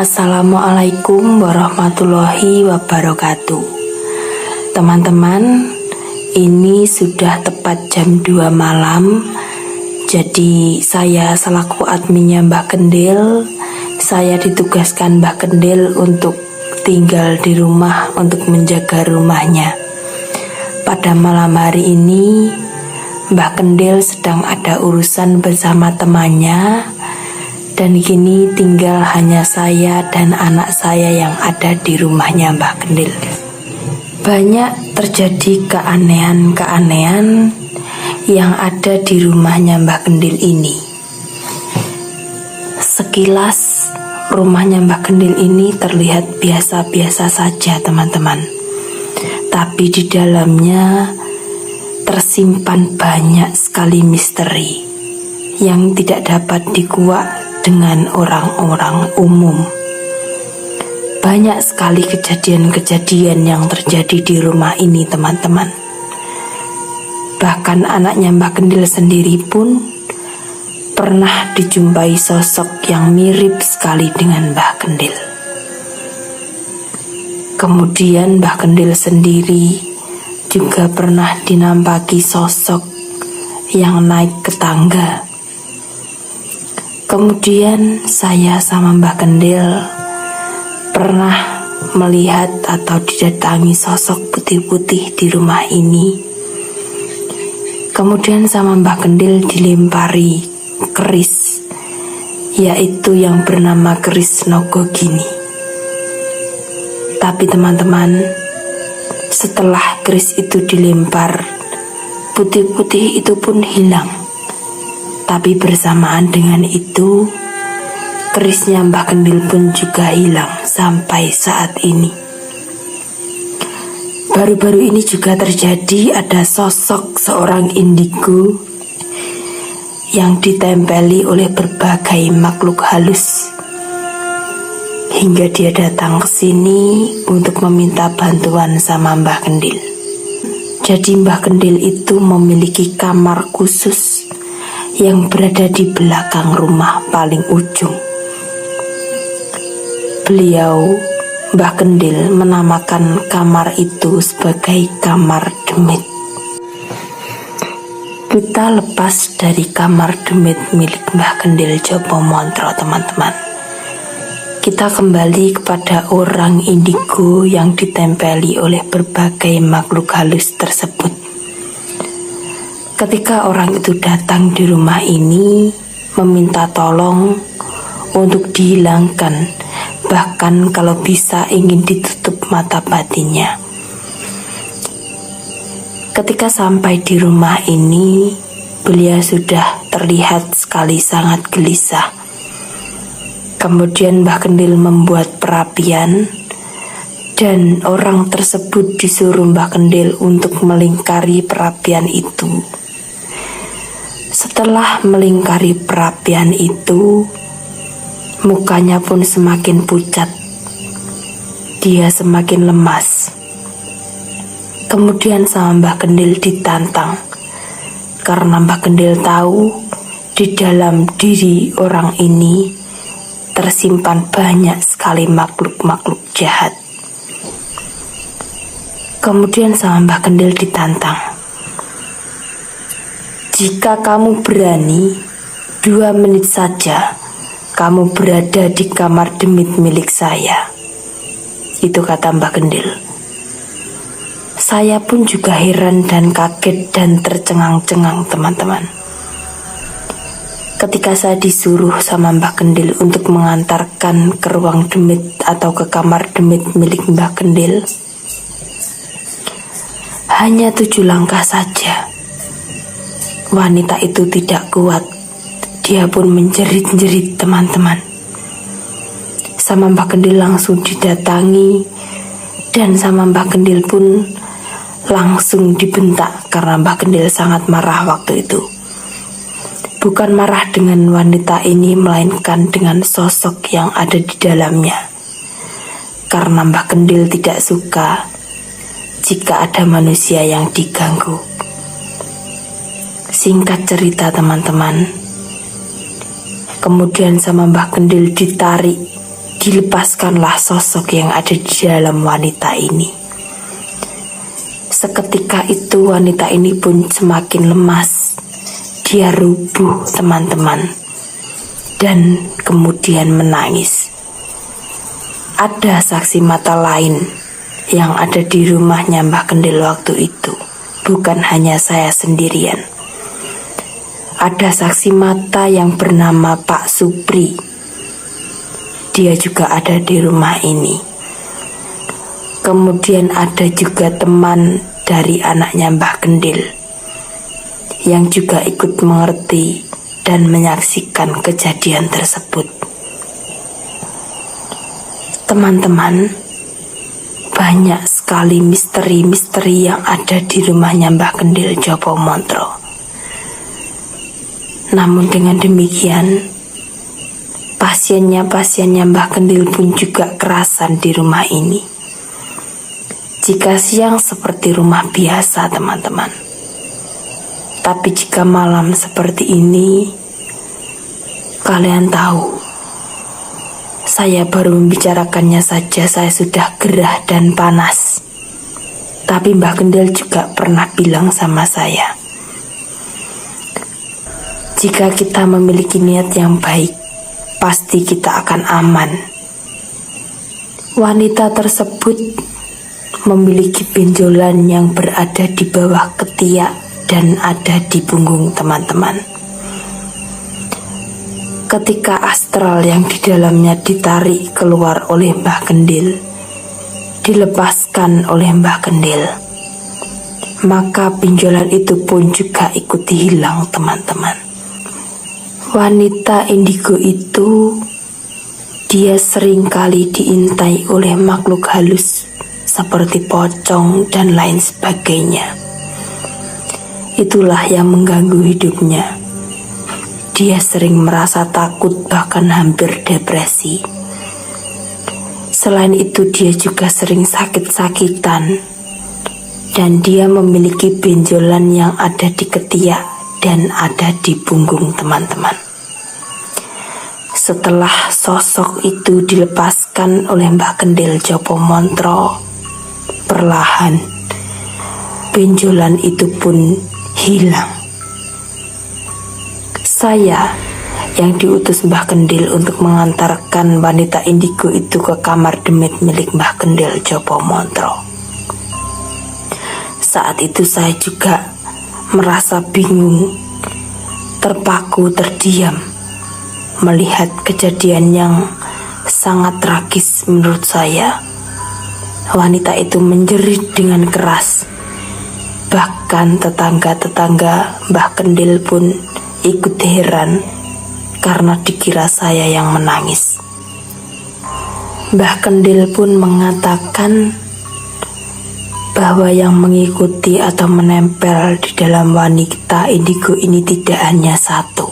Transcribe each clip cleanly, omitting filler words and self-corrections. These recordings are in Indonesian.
Assalamualaikum warahmatullahi wabarakatuh. Teman-teman, ini sudah tepat jam 2 malam. Jadi saya selaku adminnya Mbah Kendil, saya ditugaskan Mbah Kendil untuk tinggal di rumah untuk menjaga rumahnya. Pada malam hari ini Mbah Kendil sedang ada urusan bersama temannya, dan kini tinggal hanya saya dan anak saya yang ada di rumahnya Mbah Kendil. Banyak terjadi keanehan-keanehan yang ada di rumahnya Mbah Kendil ini. Sekilas rumahnya Mbah Kendil ini terlihat biasa-biasa saja, teman-teman. Tapi di dalamnya tersimpan banyak sekali misteri yang tidak dapat dikuak dengan orang-orang umum. Banyak sekali kejadian-kejadian yang terjadi di rumah ini, teman-teman. Bahkan anaknya Mbah Kendil sendiri pun pernah dijumpai sosok yang mirip sekali dengan Mbah Kendil. Kemudian Mbah Kendil sendiri juga pernah dinampaki sosok yang naik ke tangga. Kemudian saya sama Mbah Kendil pernah melihat atau didatangi sosok putih-putih di rumah ini. Kemudian sama Mbah Kendil dilempari keris, yaitu yang bernama keris Nogogini. Tapi teman-teman, setelah keris itu dilempar, putih-putih itu pun hilang. Tapi bersamaan dengan itu, kerisnya Mbah Kendil pun juga hilang sampai saat ini. Baru-baru ini juga terjadi ada sosok seorang indigo yang ditempeli oleh berbagai makhluk halus, hingga dia datang ke sini untuk meminta bantuan sama Mbah Kendil. Jadi Mbah Kendil itu memiliki kamar khusus yang berada di belakang rumah paling ujung. Beliau, Mbah Kendil, menamakan kamar itu sebagai kamar demit. Kita lepas dari kamar demit milik Mbah Kendil Jopo Montro, teman-teman. Kita kembali kepada orang indigo yang ditempeli oleh berbagai makhluk halus tersebut. Ketika orang itu datang di rumah ini meminta tolong untuk dihilangkan, bahkan kalau bisa ingin ditutup mata batinnya. Ketika sampai di rumah ini, beliau sudah terlihat sekali sangat gelisah. Kemudian Mbah Kendil membuat perapian, dan orang tersebut disuruh Mbah Kendil untuk melingkari perapian itu. Setelah melingkari perapian itu, mukanya pun semakin pucat. Dia semakin lemas. Kemudian sama Mbah Kendil ditantang, karena Mbah Kendil tahu di dalam diri orang ini tersimpan banyak sekali makhluk-makhluk jahat. Kemudian sama Mbah Kendil ditantang, jika kamu berani 2 menit saja kamu berada di kamar demit milik saya. Itu kata Mbah Kendil. Saya pun juga heran dan kaget dan tercengang-cengang, teman-teman. Ketika saya disuruh sama Mbah Kendil untuk mengantarkan ke ruang demit atau ke kamar demit milik Mbah Kendil, hanya 7 langkah saja. Wanita itu tidak kuat. Dia pun menjerit-jerit, teman-teman. Sama Mbah Kendil langsung didatangi, dan sama Mbah Kendil pun langsung dibentak karena Mbah Kendil sangat marah waktu itu. Bukan marah dengan wanita ini, melainkan dengan sosok yang ada di dalamnya. Karena Mbah Kendil tidak suka jika ada manusia yang diganggu. Singkat cerita, teman-teman, kemudian sama Mbah Kendil ditarik dilepaskanlah sosok yang ada di dalam wanita ini. Seketika itu wanita ini pun semakin lemas. Dia rubuh, teman-teman, dan kemudian menangis. Ada saksi mata lain yang ada di rumahnya Mbah Kendil waktu itu. Bukan hanya saya sendirian. Ada saksi mata yang bernama Pak Supri. Dia juga ada di rumah ini. Kemudian ada juga teman dari anaknya Mbah Kendil yang juga ikut mengerti dan menyaksikan kejadian tersebut. Teman-teman, banyak sekali misteri-misteri yang ada di rumahnya Mbah Kendil Jopo Montro. Namun dengan demikian, pasiennya Mbah Kendil pun juga kerasan di rumah ini. Jika siang seperti rumah biasa, teman-teman. Tapi jika malam seperti ini, kalian tahu, saya baru membicarakannya saja saya sudah gerah dan panas. Tapi Mbah Kendil juga pernah bilang sama saya, jika kita memiliki niat yang baik, pasti kita akan aman. Wanita tersebut memiliki benjolan yang berada di bawah ketiak dan ada di punggung, teman-teman. Ketika astral yang di dalamnya ditarik keluar oleh Mbah Kendil, dilepaskan oleh Mbah Kendil, maka benjolan itu pun juga ikut hilang, teman-teman. Wanita indigo itu, dia seringkali diintai oleh makhluk halus seperti pocong dan lain sebagainya. Itulah yang mengganggu hidupnya. Dia sering merasa takut, bahkan hampir depresi. Selain itu, dia juga sering sakit-sakitan, dan dia memiliki benjolan yang ada di ketiak dan ada di punggung, teman-teman. Setelah sosok itu dilepaskan oleh Mbah Kendil Jopo Montro, perlahan benjolan itu pun hilang. Saya yang diutus Mbah Kendil untuk mengantarkan wanita indigo itu ke kamar demit milik Mbah Kendil Jopo Montro. Saat itu saya juga merasa bingung, terpaku, terdiam melihat kejadian yang sangat tragis menurut saya. Wanita itu menjerit dengan keras. Bahkan tetangga-tetangga Mbah Kendil pun ikut heran karena dikira saya yang menangis. Mbah Kendil pun mengatakan bahwa yang mengikuti atau menempel di dalam wanita indigo ini tidak hanya satu,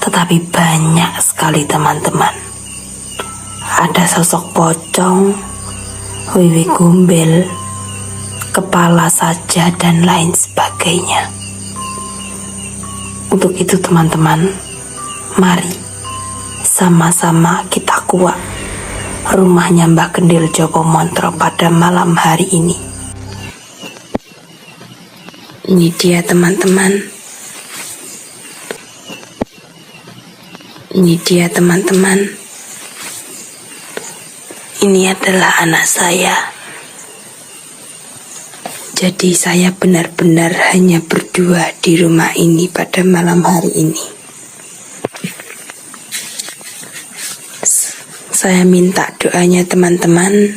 tetapi banyak sekali, teman-teman. Ada sosok pocong, wiwi gombel, kepala saja, dan lain sebagainya. Untuk itu, teman-teman, mari sama-sama kita kuak rumahnya Mbah Kendil Jopo Montro pada malam hari ini. Ini dia, teman-teman. Ini dia, teman-teman. Ini adalah anak saya. Jadi saya benar-benar hanya berdua di rumah ini pada malam hari ini. Saya minta doanya, teman-teman.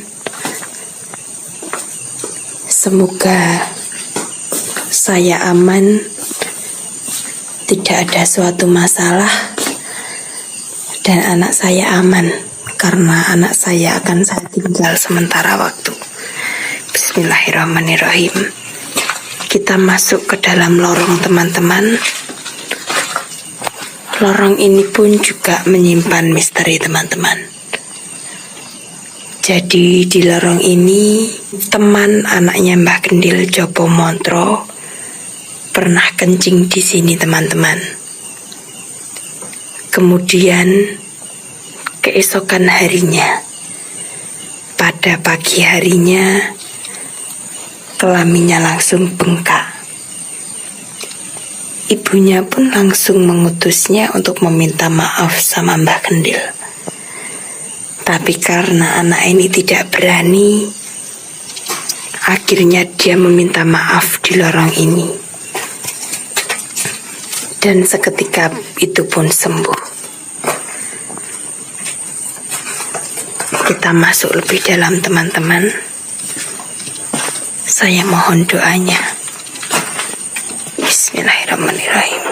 Semoga saya aman, tidak ada suatu masalah, dan anak saya aman, karena anak saya akan saya tinggal sementara waktu. Bismillahirrahmanirrahim. Kita masuk ke dalam lorong, teman-teman. Lorong ini pun juga menyimpan misteri, teman-teman. Jadi di lorong ini, teman anaknya Mbah Kendil Jopo Montro pernah kencing di sini, teman-teman. Kemudian keesokan harinya, pada pagi harinya, kelaminnya langsung bengkak. Ibunya pun langsung mengutusnya untuk meminta maaf sama Mbah Kendil. Tapi karena anak ini tidak berani, akhirnya dia meminta maaf di lorong ini. Dan seketika itu pun sembuh. Kita masuk lebih dalam, teman-teman. Saya mohon doanya. Bismillahirrahmanirrahim.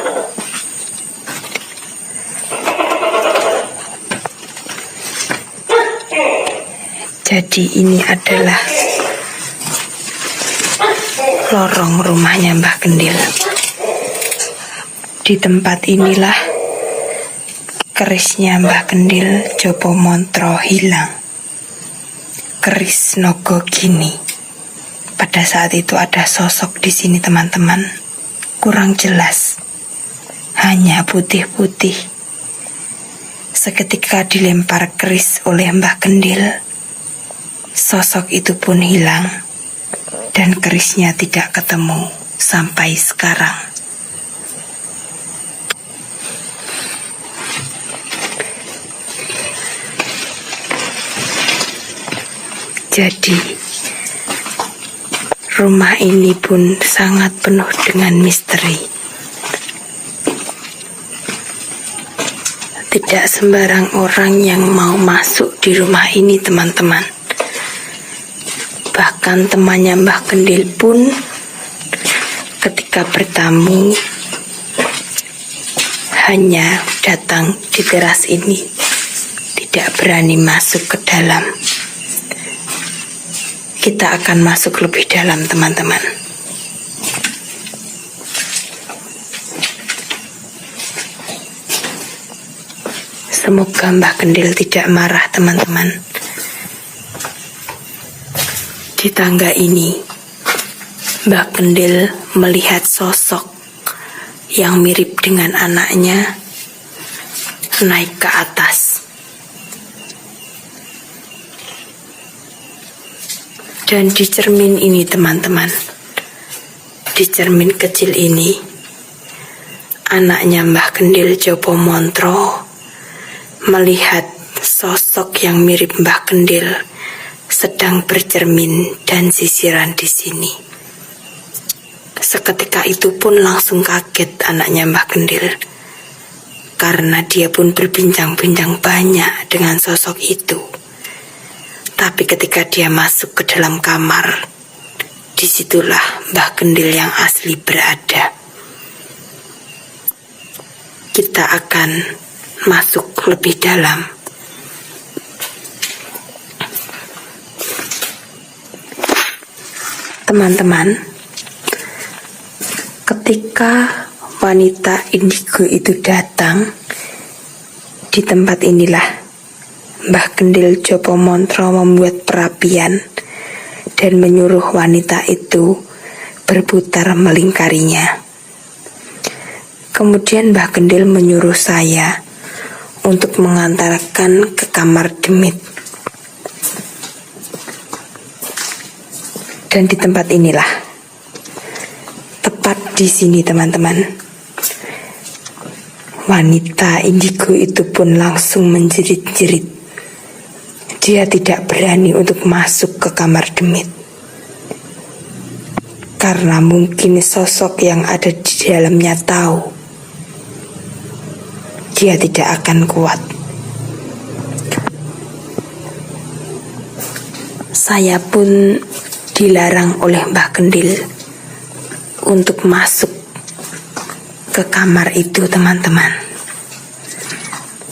Jadi ini adalah lorong rumahnya Mbah Kendil. Di tempat inilah kerisnya Mbah Kendil Jopo Montro hilang. Keris Nogo Gini. Pada saat itu ada sosok di sini, teman-teman. Kurang jelas. Hanya putih-putih. Seketika dilempar keris oleh Mbah Kendil, sosok itu pun hilang. Dan kerisnya tidak ketemu sampai sekarang. Jadi, rumah ini pun sangat penuh dengan misteri. Tidak sembarang orang yang mau masuk di rumah ini, teman-teman. Bahkan temannya Mbah Kendil pun ketika bertamu hanya datang di teras ini, tidak berani masuk ke dalam. Kita akan masuk lebih dalam, teman-teman. Semoga Mbah Kendil tidak marah, teman-teman. Di tangga ini, Mbah Kendil melihat sosok yang mirip dengan anaknya naik ke atas. Dan di cermin ini, teman-teman, di cermin kecil ini, anaknya Mbah Kendil Jopo Montro melihat sosok yang mirip Mbah Kendil sedang bercermin dan sisiran di sini. Seketika itu pun langsung kaget anaknya Mbah Kendil, karena dia pun berbincang-bincang banyak dengan sosok itu. Tapi ketika dia masuk ke dalam kamar, disitulah Mbah Kendil yang asli berada. Kita akan masuk lebih dalam. Teman-teman, ketika wanita indigo itu datang, di tempat inilah Mbah Kendil Jopo Montro membuat perapian dan menyuruh wanita itu berputar melingkarinya. Kemudian Mbah Kendil menyuruh saya untuk mengantarkan ke kamar demit. Dan di tempat inilah, tepat di sini, teman-teman, wanita indigo itu pun langsung menjerit-jerit. Dia tidak berani untuk masuk ke kamar demit, karena mungkin sosok yang ada di dalamnya tahu dia tidak akan kuat. Saya pun dilarang oleh Mbah Kendil untuk masuk ke kamar itu, teman-teman.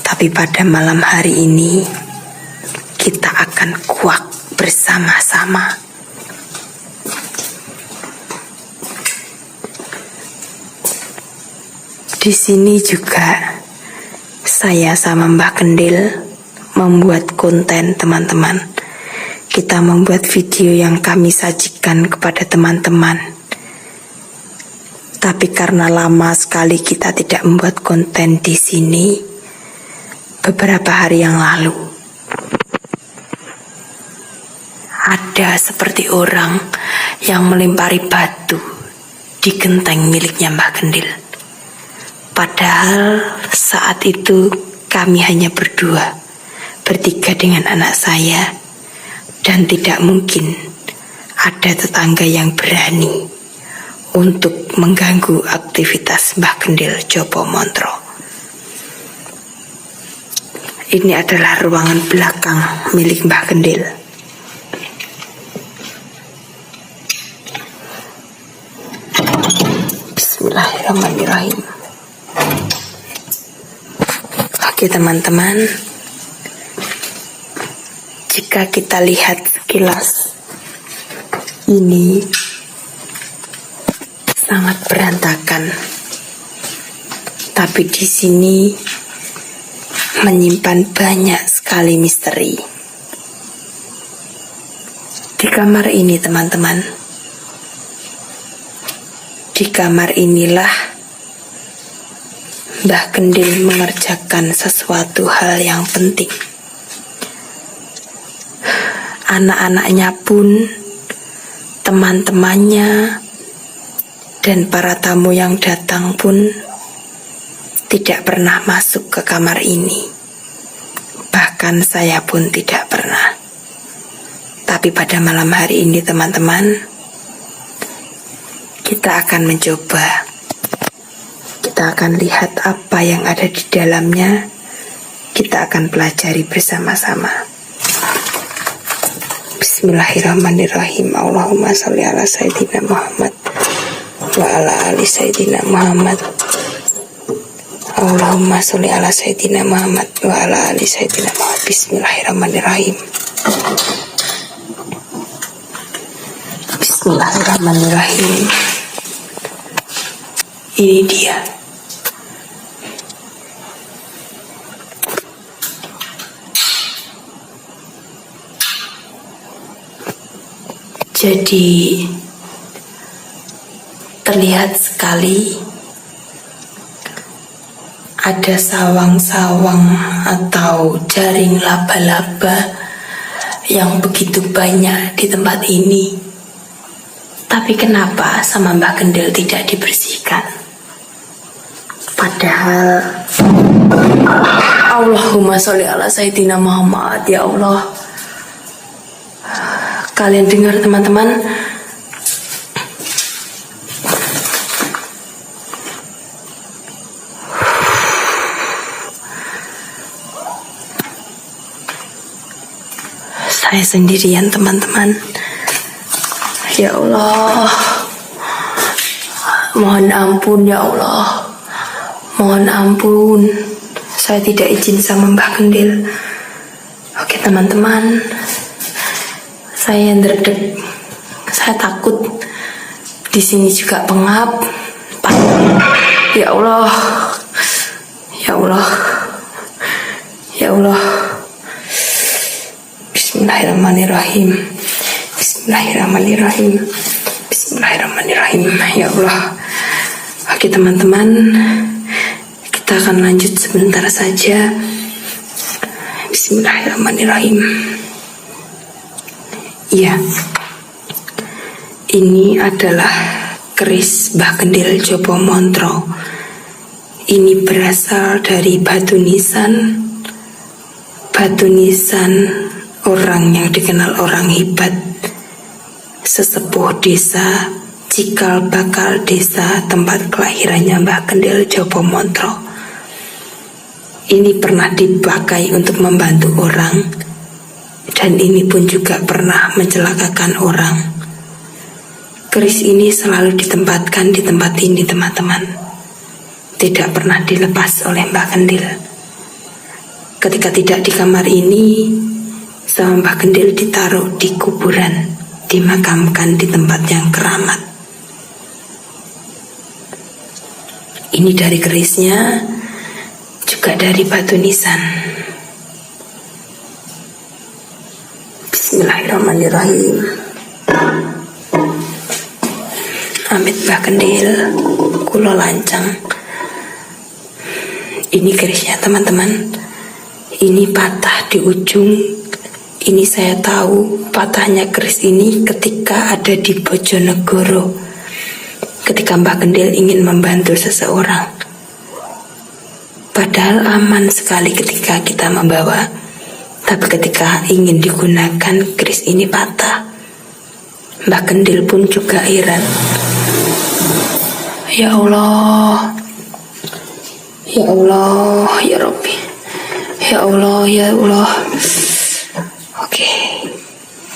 Tapi pada malam hari ini kita akan kuat bersama-sama. Di sini juga saya sama Mbah Kendil membuat konten, teman-teman. Kita membuat video yang kami sajikan kepada teman-teman. Tapi karena lama sekali kita tidak membuat konten di sini, beberapa hari yang lalu. Ada seperti orang yang melempari batu di genteng miliknya Mbah Gendil. Padahal saat itu kami hanya berdua, bertiga dengan anak saya, dan tidak mungkin ada tetangga yang berani untuk mengganggu aktivitas Mbah Gendil Jopo Montro. Ini adalah ruangan belakang milik Mbah Gendil. Bismillahirrahmanirrahim. Oke teman-teman, jika kita lihat sekilas, ini sangat berantakan. Tapi di sini menyimpan banyak sekali misteri. Di kamar ini teman-teman, di kamar inilah Mbah Gendil mengerjakan sesuatu hal yang penting. Anak-anaknya pun, teman-temannya, dan para tamu yang datang pun tidak pernah masuk ke kamar ini. Bahkan saya pun tidak pernah. Tapi pada malam hari ini teman-teman, kita akan mencoba. Kita akan lihat apa yang ada di dalamnya. Kita akan pelajari bersama-sama. Bismillahirrahmanirrahim. Allahumma sholli ala Sayyidina Muhammad wa ala ali Sayyidina Muhammad. Allahumma sholli ala Sayyidina Muhammad wa ala ali Sayyidina Muhammad. Bismillahirrahmanirrahim. Bismillahirrahmanirrahim. Ini dia. Jadi terlihat sekali ada sawang-sawang atau jaring laba-laba yang begitu banyak di tempat ini. Tapi kenapa sama Mbah Gendil tidak dibersihkan? Padahal Allahumma sholli ala Sayyidina Muhammad. Ya Allah, kalian dengar teman-teman? Saya sendirian teman-teman. Ya Allah, mohon ampun ya Allah, mohon ampun. Saya tidak izin sama Mbah Gendil. Oke teman-teman, saya ndredeg, saya takut. Di sini juga pengap. Ya Allah, ya Allah, ya Allah. Bismillahirrahmanirrahim. Bismillahirrahmanirrahim. Bismillahirrahmanirrahim. Ya Allah. Oke teman-teman, kita akan lanjut sebentar saja. Bismillahirrahmanirrahim. Ya, ini adalah keris Mbah Gendil Jopo Montro. Ini berasal dari batu nisan orang yang dikenal orang hebat, sesepuh desa, cikal bakal desa tempat kelahirannya Mbah Gendil Jopo Montro. Ini pernah dipakai untuk membantu orang, dan ini pun juga pernah mencelakakan orang. Keris ini selalu ditempatkan di tempat ini teman-teman, tidak pernah dilepas oleh Mbah Gendil. Ketika tidak di kamar ini, sama Mbah Gendil ditaruh di kuburan, dimakamkan di tempat yang keramat. Ini dari kerisnya, juga dari batu nisan. Bismillahirrahmanirrahim. Amit Mbah Gendil, kulo lancang. Ini kerisnya teman-teman. Ini patah di ujung. Ini saya tahu patahnya keris ini ketika ada di Bojonegoro, ketika Mbah Kendil ingin membantu seseorang. Padahal aman sekali ketika kita membawa, tapi ketika ingin digunakan keris ini patah. Mbah Kendil pun juga heran. Ya Allah, ya Allah, ya Rabbi, ya Allah, ya Allah. Oke,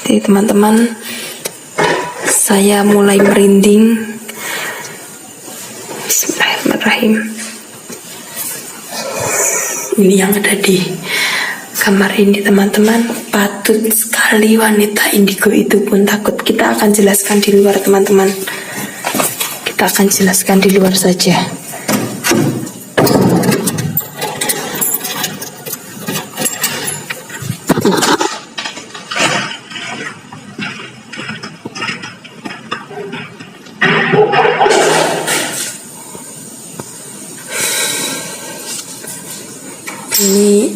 jadi teman-teman, saya mulai merinding. Bismillahirrahmanirrahim. Ini yang ada di kamar ini, teman-teman. Patut sekali wanita indigo itu pun takut. Kita akan jelaskan di luar, teman-teman. Kita akan jelaskan di luar saja. Ini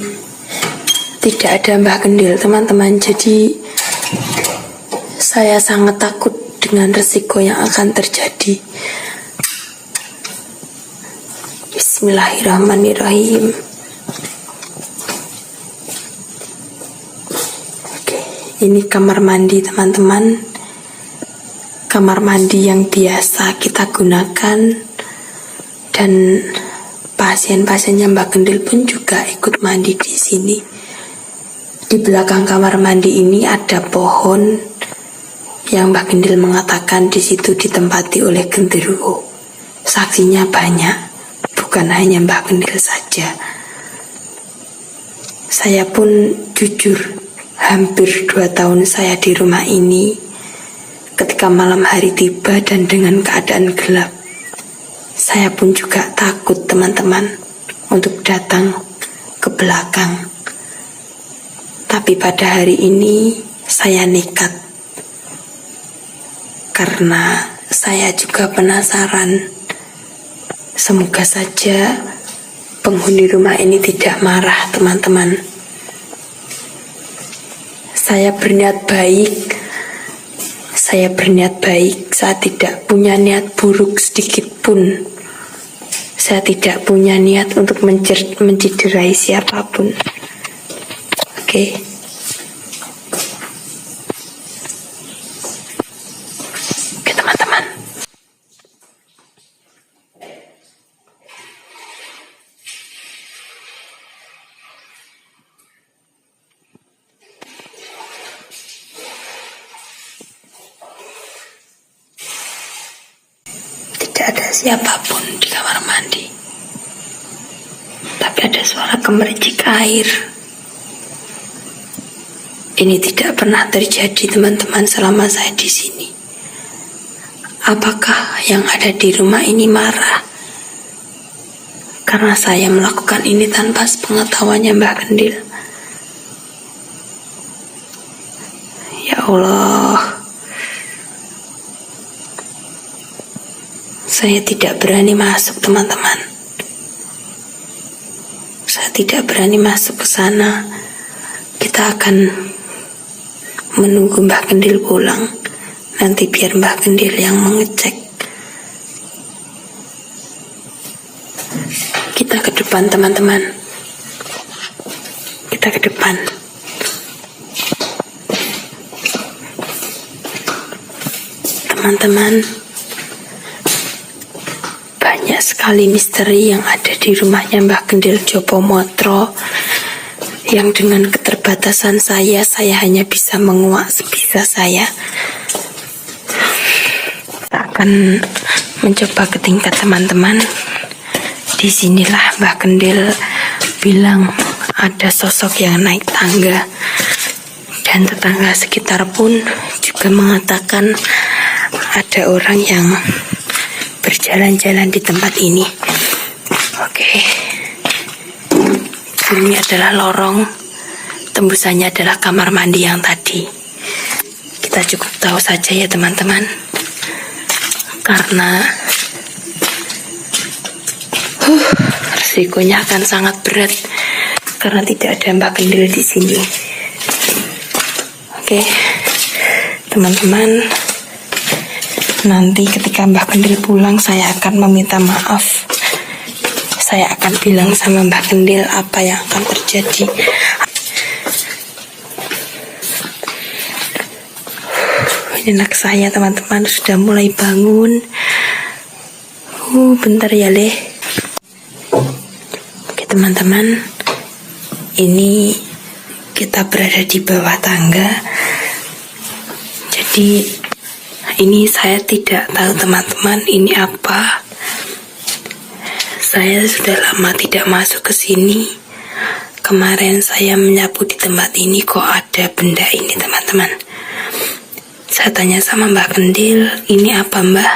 tidak ada Mbah Kendil, teman-teman. Jadi saya sangat takut dengan resiko yang akan terjadi. Bismillahirrahmanirrahim. Oke, ini kamar mandi, teman-teman. Kamar mandi yang biasa kita gunakan, dan pasien-pasiennya Mbah Kendil pun juga ikut mandi di sini. Di belakang kamar mandi ini ada pohon yang Mbah Kendil mengatakan di situ ditempati oleh genderuwo. Saksinya banyak, bukan hanya Mbah Kendil saja. Saya pun jujur, hampir 2 tahun saya di rumah ini, ketika malam hari tiba dan dengan keadaan gelap, saya pun juga takut, teman-teman, untuk datang ke belakang. Tapi pada hari ini saya nekat, karena saya juga penasaran. Semoga saja penghuni rumah ini tidak marah, teman-teman. Saya berniat baik. Saya berniat baik, saya tidak punya niat buruk sedikit pun. Saya tidak punya niat untuk menciderai siapapun. Oke. Oke, teman-teman. Tidak ada siapapun di kamar mandi, tapi ada suara gemericik air. Ini tidak pernah terjadi, teman-teman, selama saya di sini. Apakah yang ada di rumah ini marah karena saya melakukan ini tanpa sepengetahuannya Mbah Kendil? Ya Allah, saya tidak berani masuk, teman-teman. Saya tidak berani masuk ke sana. Kita akan menunggu Mbah Kendil pulang. Nanti biar Mbah Kendil yang mengecek. Kita ke depan, teman-teman. Kita ke depan. Teman-teman, banyak sekali misteri yang ada di rumahnya Mbah Kendil Jopomotro, yang dengan keterbatasan saya hanya bisa menguak sebisa saya. Kita akan mencoba ke tingkat, teman-teman. Disinilah Mbah Kendil bilang ada sosok yang naik tangga, dan tetangga sekitar pun juga mengatakan ada orang yang berjalan-jalan di tempat ini. Oke. Ini adalah lorong, tembusannya adalah kamar mandi yang tadi. Kita cukup tahu saja ya, teman-teman, karena risikonya akan sangat berat karena tidak ada Mbak Kendil di sini. Oke, teman-teman, nanti ketika Mbak Kendil pulang saya akan meminta maaf. Saya akan bilang sama Mbak Kendil apa yang akan terjadi. Anak saya, teman-teman, sudah mulai bangun. Bentar ya, Leh. Oke, teman-teman, ini kita berada di bawah tangga. Jadi ini saya tidak tahu, teman-teman, ini apa. Saya sudah lama tidak masuk ke sini. Kemarin saya menyapu di tempat ini, kok ada benda ini, teman-teman. Saya tanya sama Mbak Kendil, ini apa, Mbak?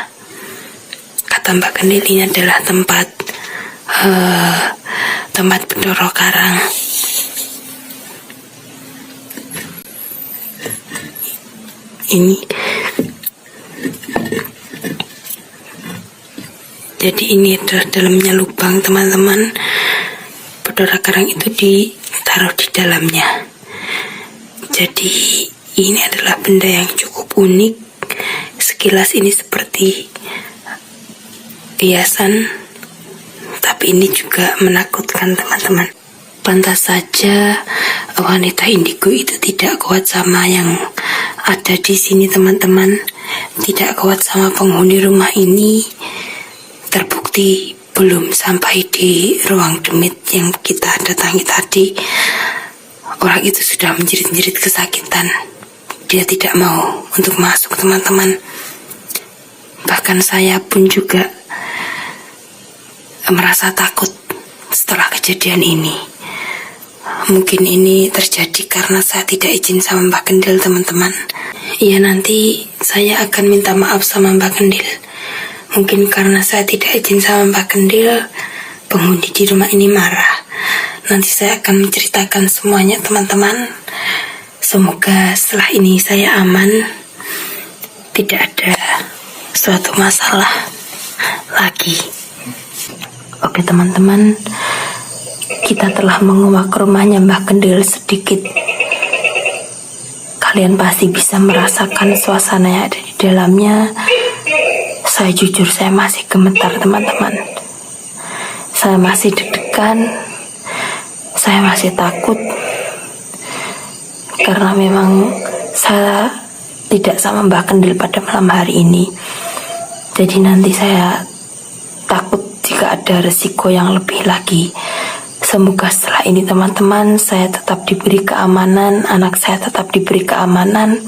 Kata Mbak Kendil, ini adalah tempat bedoro karang. Ini. Jadi ini adalah dalamnya lubang, teman-teman. Bedoro karang itu ditaruh di dalamnya. Jadi ini adalah benda yang cukup unik. Sekilas ini seperti hiasan, tapi ini juga menakutkan, teman-teman. Pantas saja wanita indigo itu tidak kuat sama yang ada di sini, teman-teman. Tidak kuat sama penghuni rumah ini. Terbukti belum sampai di ruang demit yang kita datangi tadi, orang itu sudah menjerit-jerit kesakitan. Dia tidak mau untuk masuk, teman-teman. Bahkan saya pun juga merasa takut setelah kejadian ini. Mungkin ini terjadi karena saya tidak izin sama Mbak Kendil, teman-teman. Ya, nanti saya akan minta maaf sama Mbak Kendil. Mungkin karena saya tidak izin sama Mbak Kendil, penghuni di rumah ini marah. Nanti saya akan menceritakan semuanya, teman-teman. Semoga setelah ini saya aman, tidak ada suatu masalah lagi. Oke, teman-teman, kita telah menguak rumahnya Mbak Kendil sedikit. Kalian pasti bisa merasakan suasana yang ada di dalamnya. Saya jujur, saya masih gemetar, teman-teman. Saya masih deg-degan. Saya masih takut. Karena memang saya tidak sama Mbak Kendil pada malam hari ini. Jadi nanti saya takut jika ada resiko yang lebih lagi. Semoga setelah ini, teman-teman, saya tetap diberi keamanan, anak saya tetap diberi keamanan.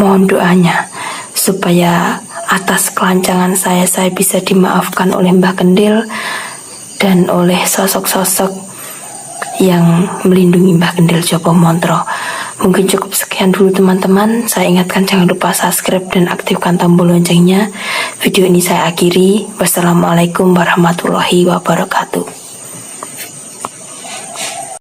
Mohon doanya supaya atas kelancangan saya bisa dimaafkan oleh Mbak Kendil dan oleh sosok-sosok yang melindungi Mbak Kendil Jopo Montro. Mungkin cukup sekian dulu, teman-teman. Saya ingatkan jangan lupa subscribe dan aktifkan tombol loncengnya. Video ini saya akhiri. Wassalamualaikum warahmatullahi wabarakatuh.